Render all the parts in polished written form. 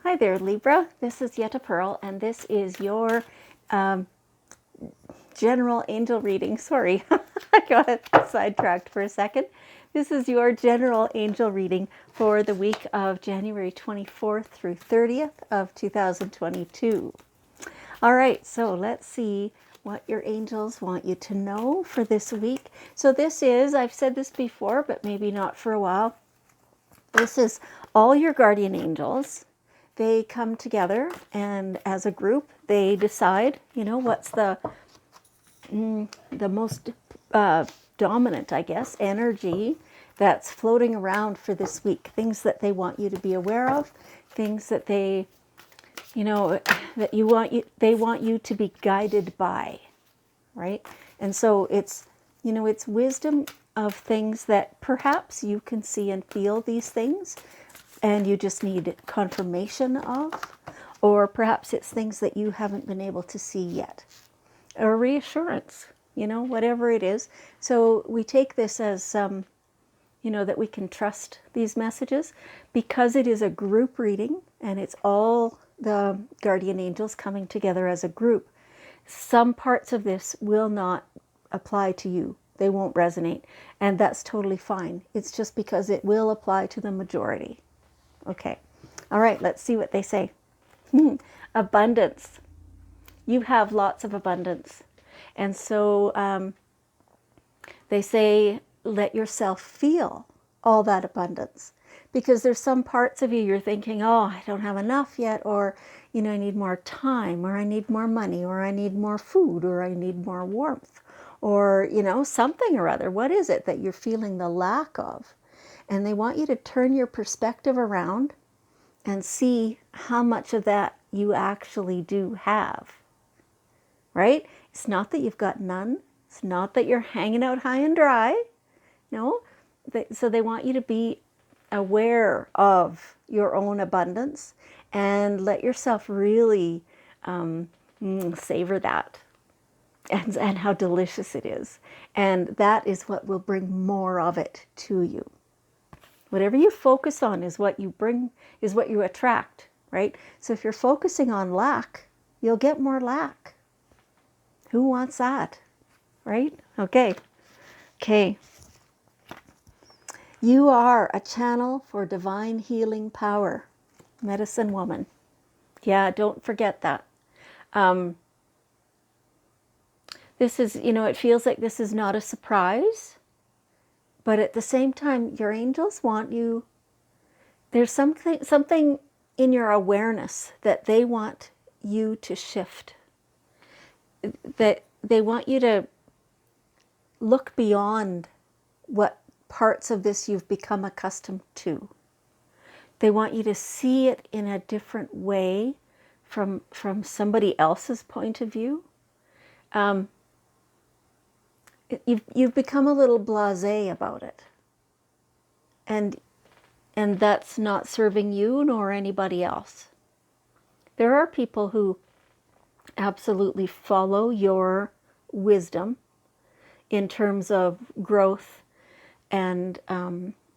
Hi there, Libra. This is Yetta Pearl, and this is your general angel reading. Sorry, I got sidetracked for a second. This is your general angel reading for the week of January 24th through 30th of 2022. All right, so let's see what your angels want you to know for this week. So this is, I've said this before, but maybe not for a while. This is all your guardian angels. They come together, and as a group, they decide, what's the most dominant, I guess, energy that's floating around for this week. Things that they want you to be aware of, things that they, they want you to be guided by, right? And so it's, it's wisdom of things that perhaps you can see and feel these things, and you just need confirmation of, or perhaps it's things that you haven't been able to see yet, or reassurance, whatever it is. So we take this as, that we can trust these messages because it is a group reading and it's all the guardian angels coming together as a group. Some parts of this will not apply to you. They won't resonate, and that's totally fine. It's just because it will apply to the majority. Okay. All right, let's see what they say. Abundance. You have lots of abundance. And so they say, let yourself feel all that abundance. Because there's some parts of you you're thinking, oh, I don't have enough yet, or, I need more time, or I need more money, or I need more food, or I need more warmth, or, something or other. What is it that you're feeling the lack of? And they want you to turn your perspective around and see how much of that you actually do have, right? It's not that you've got none. It's not that you're hanging out high and dry. No. So they want you to be aware of your own abundance and let yourself really savor that and how delicious it is. And that is what will bring more of it to you. Whatever you focus on is what you bring, is what you attract, right? So if you're focusing on lack, you'll get more lack. Who wants that, right? Okay. You are a channel for divine healing power, medicine woman. Yeah, don't forget that. This is, it feels like this is not a surprise. But at the same time, your angels want you, there's something in your awareness that they want you to shift. That they want you to look beyond what parts of this you've become accustomed to. They want you to see it in a different way from somebody else's point of view. You've become a little blasé about it. And that's not serving you nor anybody else. There are people who absolutely follow your wisdom in terms of growth and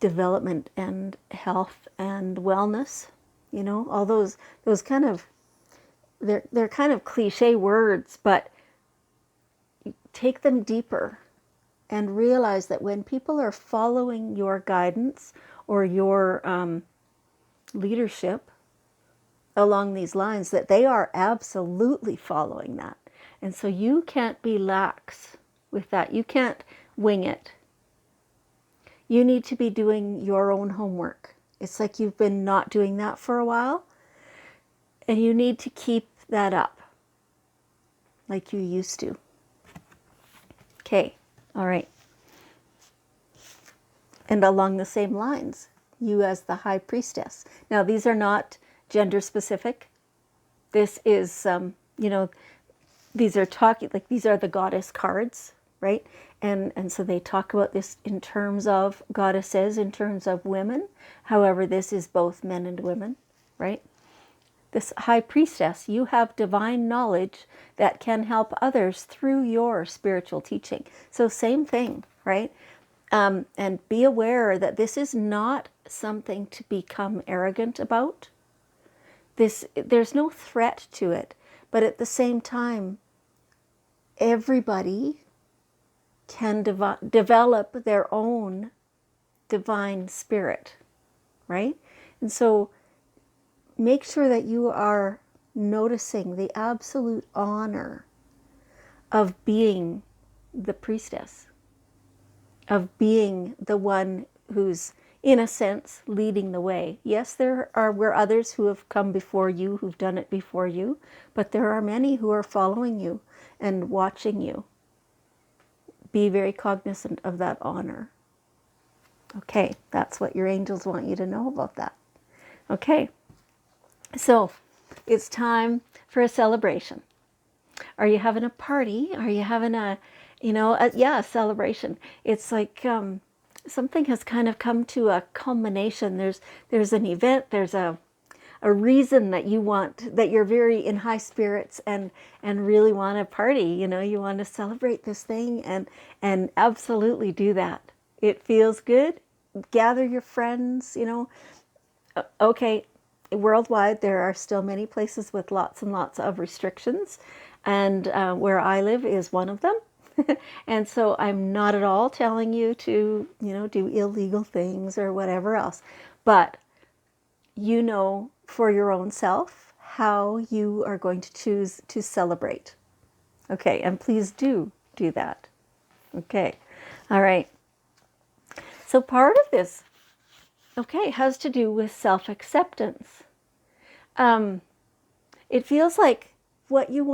development and health and wellness. All those kind of, they're kind of cliche words, but take them deeper and realize that when people are following your guidance or your leadership along these lines, that they are absolutely following that. And so you can't be lax with that. You can't wing it. You need to be doing your own homework. It's like you've been not doing that for a while, and you need to keep that up like you used to. Okay, all right. And along the same lines, you as the high priestess. Now, these are not gender specific. This is, these are talking, like these are the goddess cards, right? And so they talk about this in terms of goddesses, in terms of women. However, this is both men and women, right? This high priestess, you have divine knowledge that can help others through your spiritual teaching. So same thing, right? And be aware that this is not something to become arrogant about. there's no threat to it, but at the same time, everybody can develop their own divine spirit, right? And so make sure that you are noticing the absolute honor of being the priestess, of being the one who's, in a sense, leading the way. Yes, were others who have come before you, who've done it before you, but there are many who are following you and watching you. Be very cognizant of that honor. Okay, that's what your angels want you to know about that. Okay, so it's time for a celebration. Are you having a party? Are you having a celebration? It's like something has kind of come to a culmination. There's an event, there's a reason that you're very in high spirits and really want to party. You want to celebrate this thing and absolutely do that. It feels good. Gather your friends, Okay, worldwide there are still many places with lots and lots of restrictions, and where I live is one of them. And so I'm not at all telling you to, do illegal things or whatever else, but for your own self how you are going to choose to celebrate. Okay, and please do that. Okay, all right. So part of this, has to do with self-acceptance. It feels like what you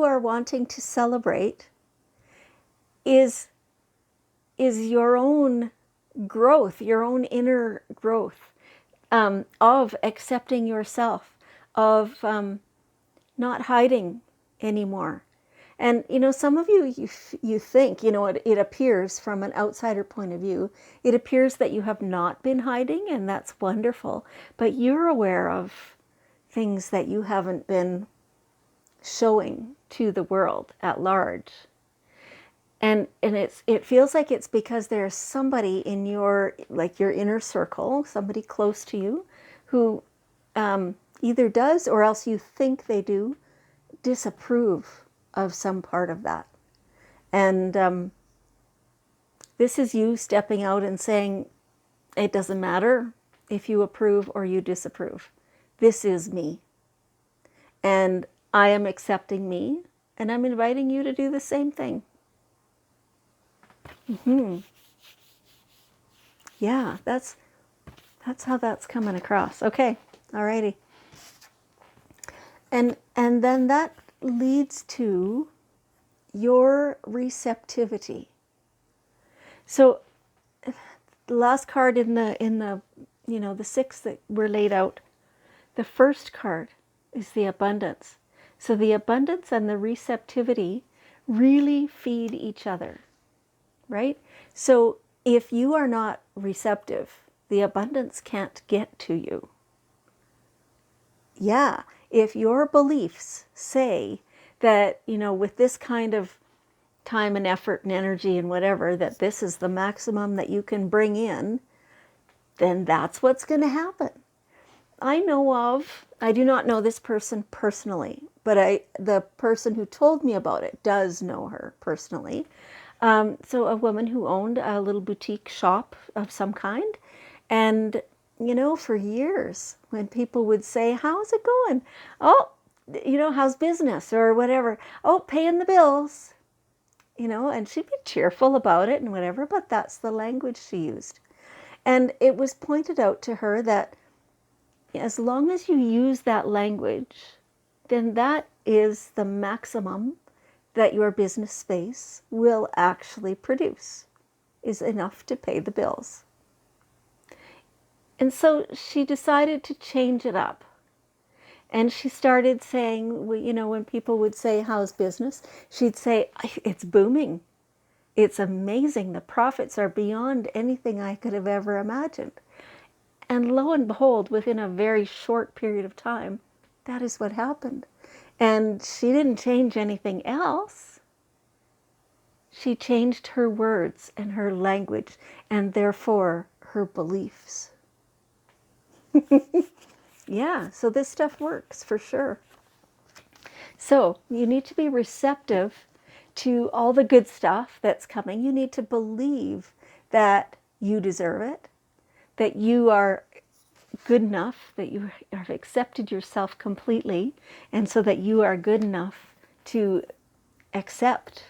are wanting to celebrate is your own growth, your own inner growth, of accepting yourself, of not hiding anymore. And some of you think, it appears from an outsider point of view, it appears that you have not been hiding, and that's wonderful. But you're aware of things that you haven't been showing to the world at large. And it feels like it's because there's somebody in your inner circle, somebody close to you, who either does, or else you think they do, disapprove of some part of that. And this is you stepping out and saying, it doesn't matter if you approve or you disapprove. This is me. And I am accepting me, and I'm inviting you to do the same thing. Yeah, that's how that's coming across. Okay, alrighty. And then that leads to your receptivity. So the last card in the the six that were laid out, the first card is the abundance. So the abundance and the receptivity really feed each other, right? So if you are not receptive, the abundance can't get to you. Yeah, if your beliefs say that, with this kind of time and effort and energy and whatever, that this is the maximum that you can bring in, then that's what's going to happen. I do not know this person personally, but the person who told me about it does know her personally. So a woman who owned a little boutique shop of some kind. And, for years, when people would say, how's it going? Oh, how's business or whatever? Oh, paying the bills, and she'd be cheerful about it and whatever, but that's the language she used. And it was pointed out to her that as long as you use that language, then that is the maximum that your business space will actually produce, is enough to pay the bills. And so she decided to change it up. And she started saying, when people would say, how's business? She'd say, it's booming. It's amazing. The profits are beyond anything I could have ever imagined. And lo and behold, within a very short period of time, that is what happened. And she didn't change anything else. She changed her words and her language, and therefore her beliefs. Yeah, so this stuff works for sure. So you need to be receptive to all the good stuff that's coming. You need to believe that you deserve it, that you are good enough, that you have accepted yourself completely, and so that you are good enough to accept,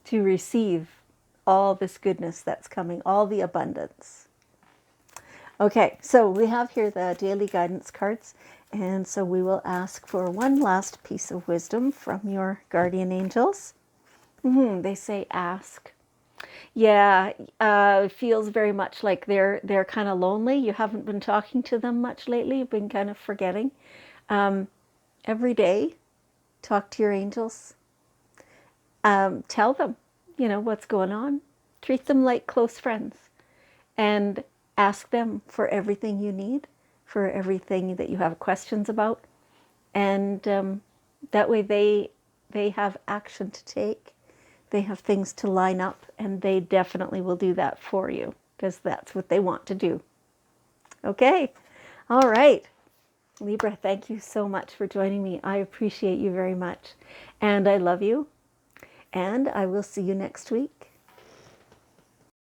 to receive all this goodness that's coming, all the abundance. Okay, so we have here the daily guidance cards, and so we will ask for one last piece of wisdom from your guardian angels. They say ask. Yeah, it feels very much like they're kind of lonely. You haven't been talking to them much lately. You've been kind of forgetting. Every day, talk to your angels. Tell them, what's going on. Treat them like close friends, and ask them for everything you need, for everything that you have questions about, and that way they have action to take. They have things to line up, and they definitely will do that for you because that's what they want to do. Okay. All right. Libra, thank you so much for joining me. I appreciate you very much. And I love you. And I will see you next week.